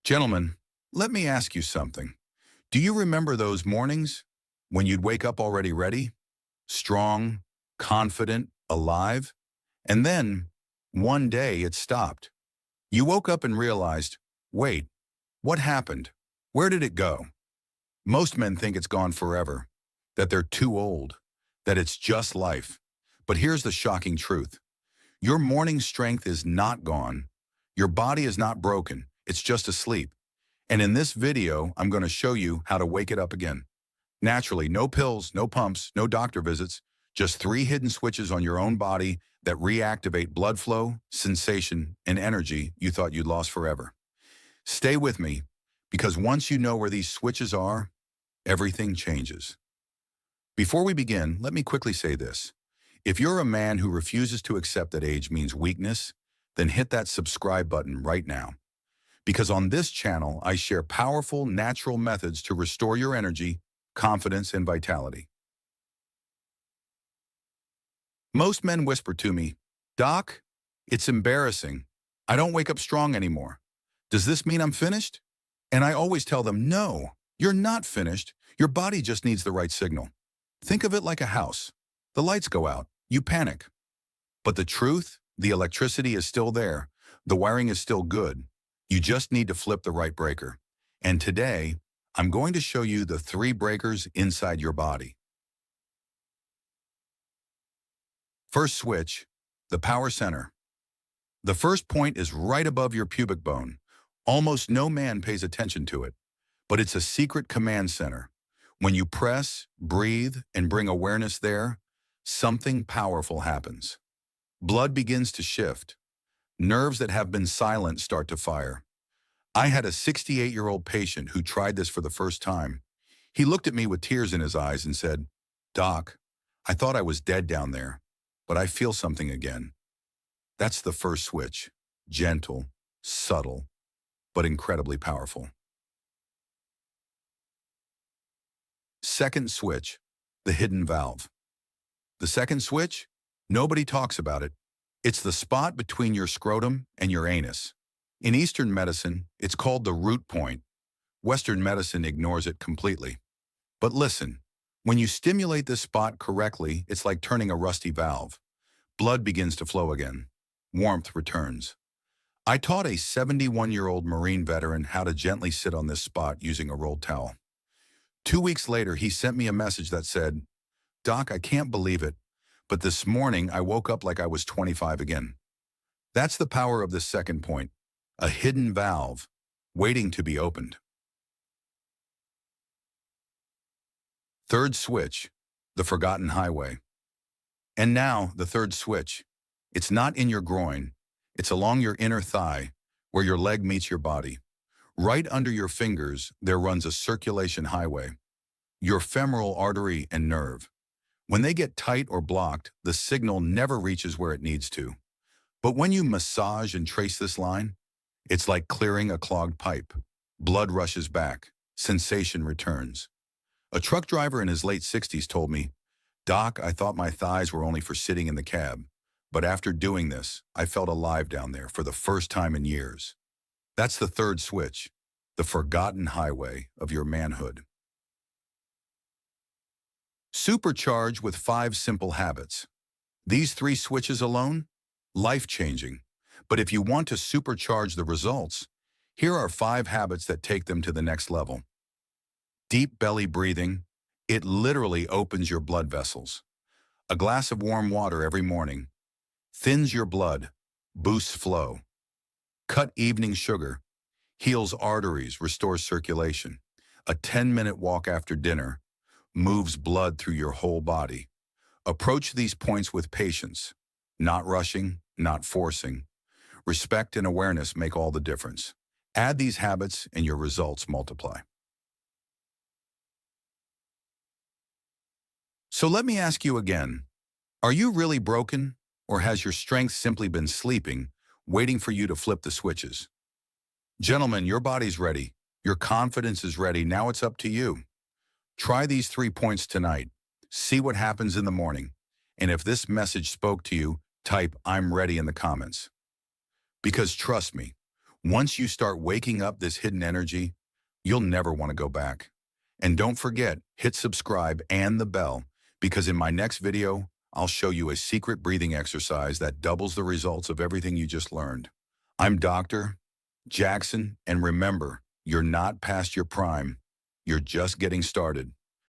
Gentlemen, let me ask you something. Do you remember those mornings when you'd wake up already ready, strong, confident, alive? And then, one day it stopped. You woke up and realized, wait, what happened? Where did it go? Most men think it's gone forever, that they're too old, that it's just life. But here's the shocking truth. Your morning strength is not gone. Your body is not broken. It's just asleep. And in this video, I'm going to show you how to wake it up again. Naturally, no pills, no pumps, no doctor visits, just 3 hidden switches on your own body that reactivate blood flow, sensation, and energy you thought you'd lost forever. Stay with me, because once you know where these switches are, everything changes. Before we begin, let me quickly say this. If you're a man who refuses to accept that age means weakness, then hit that subscribe button right now. Because on this channel, I share powerful, natural methods to restore your energy, confidence, and vitality. Most men whisper to me, "Doc, it's embarrassing. I don't wake up strong anymore. Does this mean I'm finished?" And I always tell them, no, you're not finished. Your body just needs the right signal. Think of it like a house. The lights go out. You panic. But the truth, the electricity is still there. The wiring is still good. You just need to flip the right breaker. And today, I'm going to show you the 3 breakers inside your body. First switch, the power center. The first point is right above your pubic bone. Almost no man pays attention to it, but it's a secret command center. When you press, breathe, and bring awareness there, something powerful happens. Blood begins to shift. Nerves that have been silent start to fire. I had a 68-year-old patient who tried this for the first time. He looked at me with tears in his eyes and said, "Doc, I thought I was dead down there, but I feel something again." That's the first switch. Gentle, subtle, but incredibly powerful. Second switch, the hidden valve. The second switch, nobody talks about it. It's the spot between your scrotum and your anus. In Eastern medicine, it's called the root point. Western medicine ignores it completely. But listen, when you stimulate this spot correctly, it's like turning a rusty valve. Blood begins to flow again. Warmth returns. I taught a 71-year-old Marine veteran how to gently sit on this spot using a rolled towel. 2 weeks later, he sent me a message that said, "Doc, I can't believe it, but this morning I woke up like I was 25 again." That's the power of this second point, a hidden valve waiting to be opened. Third switch, the forgotten highway. And now, the third switch. It's not in your groin. It's along your inner thigh, where your leg meets your body. Right under your fingers, there runs a circulation highway, your femoral artery and nerve. When they get tight or blocked, the signal never reaches where it needs to. But when you massage and trace this line, it's like clearing a clogged pipe. Blood rushes back. Sensation returns. A truck driver in his late 60s told me, "Doc, I thought my thighs were only for sitting in the cab. But after doing this, I felt alive down there for the first time in years." That's the third switch, the forgotten highway of your manhood. Supercharge with 5 simple habits. These 3 switches alone, life-changing. But if you want to supercharge the results, here are 5 habits that take them to the next level. Deep belly breathing. It literally opens your blood vessels. A glass of warm water every morning thins your blood, boosts flow. Cut evening sugar, heals arteries, restores circulation. A 10-minute walk after dinner moves blood through your whole body. Approach these points with patience, not rushing, not forcing. Respect and awareness make all the difference. Add these habits and your results multiply. So let me ask you again, are you really broken, or has your strength simply been sleeping, waiting for you to flip the switches? Gentlemen, your body's ready. Your confidence is ready. Now it's up to you. Try these 3 points tonight. See what happens in the morning. And if this message spoke to you, type "I'm ready" in the comments. Because trust me, Once you start waking up this hidden energy, you'll never want to go back. And don't forget, hit subscribe and the bell, because in my next video, I'll show you a secret breathing exercise that doubles the results of everything you just learned. I'm Dr. Jackson, and remember, you're not past your prime. You're just getting started.